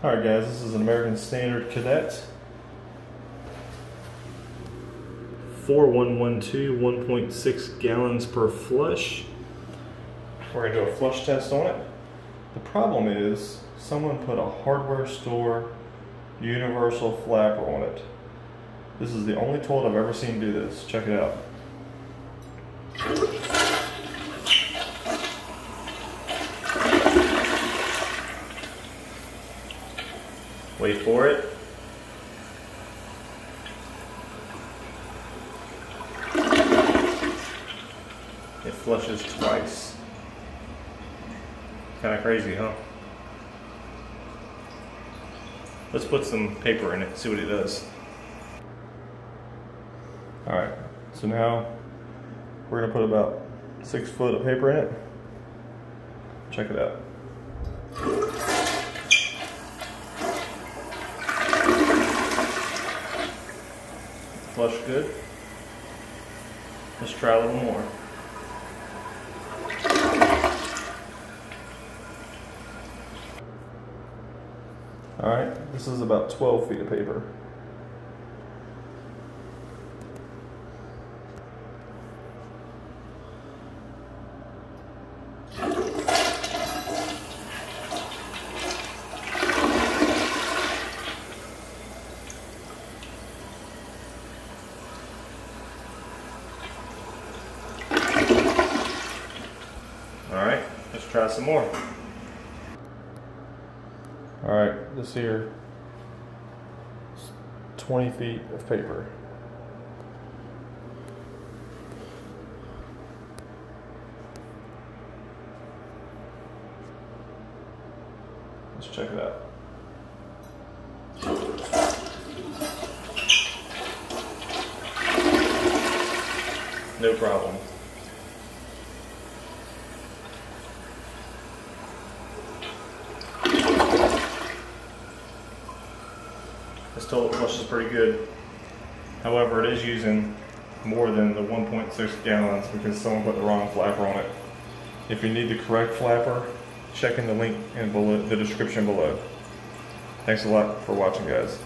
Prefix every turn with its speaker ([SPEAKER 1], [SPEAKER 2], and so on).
[SPEAKER 1] Alright guys, this is an American Standard Cadet 4112, 1.6 gallons per flush. We're going to do a flush test on it. The problem is someone put a hardware store universal flapper on it. This is the only toilet I've ever seen do this. Check it out. Wait for it. It flushes twice. Kind of crazy, huh? Let's put some paper in it, see what it does. Alright, so now we're going to put about 6 foot of paper in it. Check it out. Flush good. Let's try a little more. Alright, this is about 12 feet of paper. Alright, let's try some more. Alright, this here is 20 feet of paper. Let's check it out. No problem. This toilet flushes pretty good. However, it is using more than the 1.6 gallons because someone put the wrong flapper on it. If you need the correct flapper, check in the link in the description below. Thanks a lot for watching, guys.